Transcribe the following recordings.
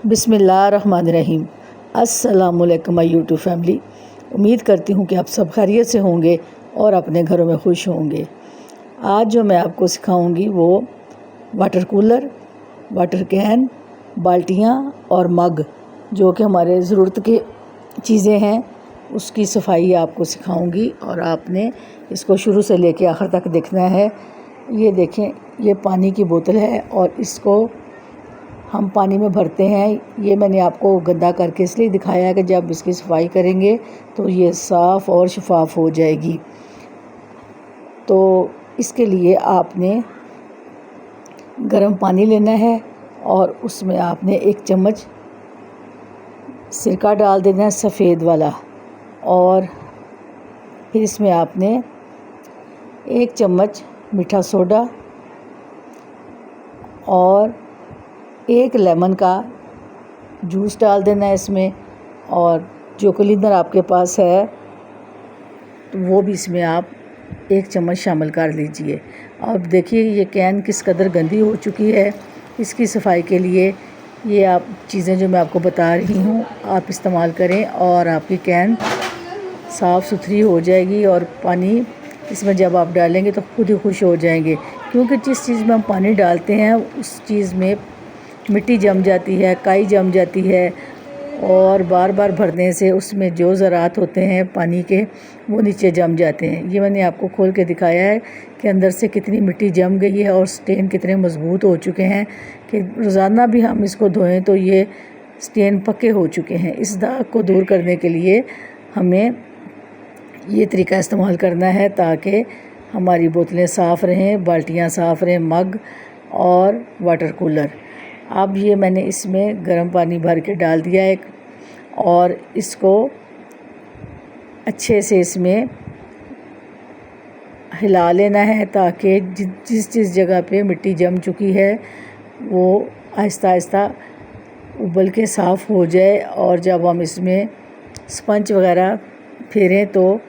बिस्मिल्लाहिर्रहमानिर्रहीम। अस्सलामुअलैकुम my YouTube family. उम्मीद करती हूँ कि आप सब खैरियत से होंगे और अपने घरों में खुश होंगे। आज जो मैं आपको सिखाऊंगी वो वाटर कूलर, वाटर कैन, बाल्टियाँ और मग जो कि हमारे ज़रूरत की चीज़ें हैं उसकी सफाई आपको सिखाऊंगी और आपने इसको शुरू से लेकर आखिर तक देखना है। ये देखें, ये पानी की बोतल है और इसको हम पानी में भरते हैं। ये मैंने आपको गंदा करके इसलिए दिखाया है कि जब इसकी सफाई करेंगे तो ये साफ़ और शफाफ हो जाएगी। तो इसके लिए आपने गर्म पानी लेना है और उसमें आपने 1 चम्मच सिरका डाल देना है, सफ़ेद वाला, और फिर इसमें आपने 1 चम्मच मीठा सोडा और 1 लेमन का जूस डाल देना है इसमें, और जो क्लीनर आपके पास है तो वो भी इसमें आप 1 चम्मच शामिल कर लीजिए। अब देखिए ये कैन किस कदर गंदी हो चुकी है। इसकी सफाई के लिए ये आप चीज़ें जो मैं आपको बता रही हूँ आप इस्तेमाल करें और आपकी कैन साफ़ सुथरी हो जाएगी और पानी इसमें जब आप डालेंगे तो खुद ही खुश हो जाएंगे, क्योंकि जिस चीज़ में हम पानी डालते हैं उस चीज़ में मिट्टी जम जाती है, काई जम जाती है और बार बार भरने से उसमें जो ज़रात होते हैं पानी के वो नीचे जम जाते हैं। ये मैंने आपको खोल के दिखाया है कि अंदर से कितनी मिट्टी जम गई है और स्टेन कितने मज़बूत हो चुके हैं कि रोज़ाना भी हम इसको धोएं तो ये स्टेन पक्के हो चुके हैं। इस दाग को दूर करने के लिए हमें ये तरीका इस्तेमाल करना है ताकि हमारी बोतलें साफ़ रहें, बाल्टियाँ साफ़ रहें, मग और वाटर कूलर। अब ये मैंने इसमें गर्म पानी भर के डाल दिया है और इसको अच्छे से इसमें हिला लेना है ताकि जिस जगह पे मिट्टी जम चुकी है वो आहिस्ता आहिस्ता उबल के साफ़ हो जाए और जब हम इसमें स्पंज वगैरह फेरें तो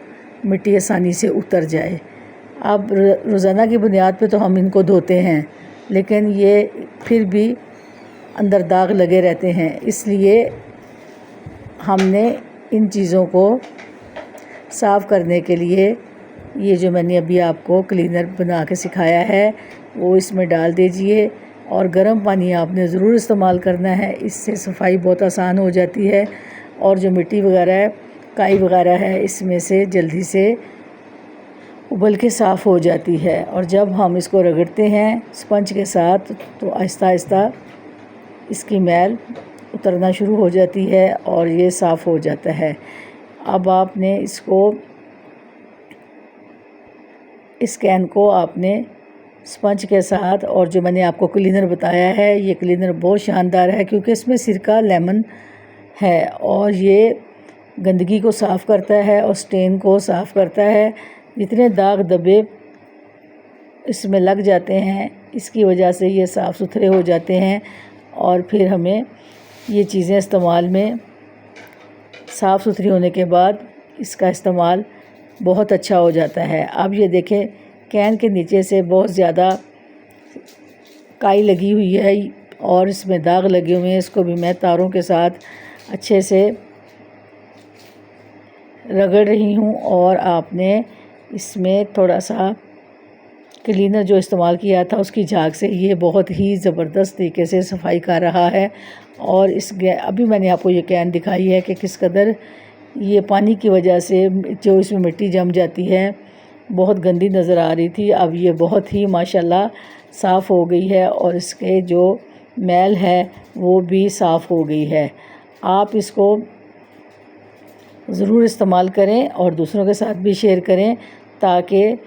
मिट्टी आसानी से उतर जाए। अब रोज़ाना की बुनियाद पे तो हम इनको धोते हैं, लेकिन ये फिर भी अंदर दाग लगे रहते हैं, इसलिए हमने इन चीज़ों को साफ़ करने के लिए ये जो मैंने अभी आपको क्लीनर बना के सिखाया है वो इसमें डाल दीजिए और गर्म पानी आपने ज़रूर इस्तेमाल करना है। इससे सफाई बहुत आसान हो जाती है और जो मिट्टी वगैरह है, काई वगैरह है, इसमें से जल्दी से उबल के साफ़ हो जाती है। और जब हम इसको रगड़ते हैं स्पंज के साथ तो आहिस्ता आहिस्ता इसकी मैल उतरना शुरू हो जाती है और ये साफ़ हो जाता है। अब आपने इस कैन को आपने स्पंज के साथ, और जो मैंने आपको क्लीनर बताया है ये क्लीनर बहुत शानदार है क्योंकि इसमें सिरका, लेमन है और ये गंदगी को साफ़ करता है और स्टेन को साफ़ करता है। जितने दाग धब्बे इसमें लग जाते हैं इसकी वजह से ये साफ़ सुथरे हो जाते हैं और फिर हमें ये चीज़ें इस्तेमाल में साफ़ सुथरी होने के बाद इसका इस्तेमाल बहुत अच्छा हो जाता है। अब ये देखें कैन के नीचे से बहुत ज़्यादा काई लगी हुई है और इसमें दाग लगे हुए हैं। इसको भी मैं तारों के साथ अच्छे से रगड़ रही हूँ और आपने इसमें थोड़ा सा क्लीनर जो इस्तेमाल किया था उसकी झाग से ये बहुत ही ज़बरदस्त तरीके से सफाई कर रहा है। और अभी मैंने आपको ये कैन दिखाई है कि किस कदर ये पानी की वजह से जो इसमें मिट्टी जम जाती है बहुत गंदी नज़र आ रही थी, अब ये बहुत ही माशाल्लाह साफ़ हो गई है और इसके जो मैल है वो भी साफ़ हो गई है। आप इसको ज़रूर इस्तेमाल करें और दूसरों के साथ भी शेयर करें ताकि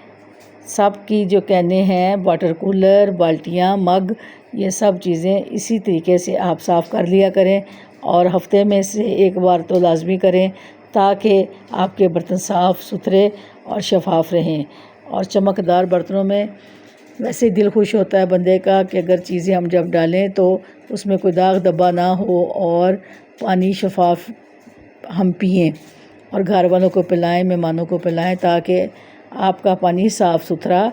सब की जो कैनें हैं, वाटर कूलर, बाल्टियाँ, मग, ये सब चीज़ें इसी तरीके से आप साफ़ कर लिया करें और हफ्ते में से 1 बार तो लाजमी करें ताकि आपके बर्तन साफ़ सुथरे और शफाफ रहें। और चमकदार बर्तनों में वैसे दिल खुश होता है बंदे का कि अगर चीज़ें हम जब डालें तो उसमें कोई दाग धब्बा ना हो और पानी शफाफ हम पिएँ और घर वालों को पिलाएं, मेहमानों को पिलाएं ताकि आपका पानी साफ़ सुथरा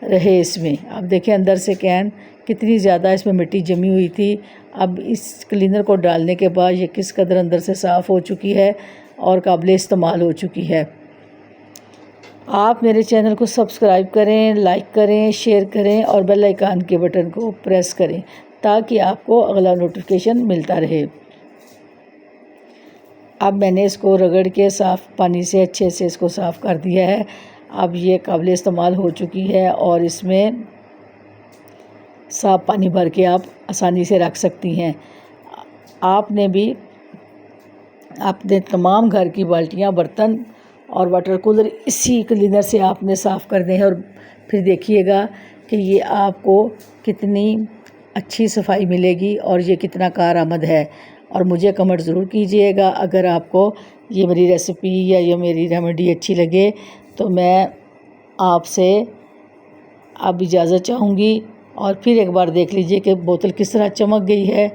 रहे। इसमें अब देखें अंदर से कैन कितनी ज़्यादा इसमें मिट्टी जमी हुई थी, अब इस क्लीनर को डालने के बाद ये किस कदर अंदर से साफ़ हो चुकी है और काबिल इस्तेमाल हो चुकी है। आप मेरे चैनल को सब्सक्राइब करें, लाइक करें, शेयर करें और बेल आइकन के बटन को प्रेस करें ताकि आपको अगला नोटिफिकेशन मिलता रहे। अब मैंने इसको रगड़ के साफ़ पानी से अच्छे से इसको साफ़ कर दिया है। अब ये काबिल इस्तेमाल हो चुकी है और इसमें साफ़ पानी भर के आप आसानी से रख सकती हैं। आपने भी अपने तमाम घर की बाल्टियाँ, बर्तन और वाटर कूलर इसी क्लीनर से आपने साफ़ करने हैं और फिर देखिएगा कि ये आपको कितनी अच्छी सफाई मिलेगी और ये कितना कारआमद है। और मुझे कमेंट ज़रूर कीजिएगा अगर आपको ये मेरी रेसिपी या ये मेरी रेमेडी अच्छी लगे तो मैं आपसे अब इजाज़त चाहूँगी। और फिर एक बार देख लीजिए कि बोतल किस तरह चमक गई है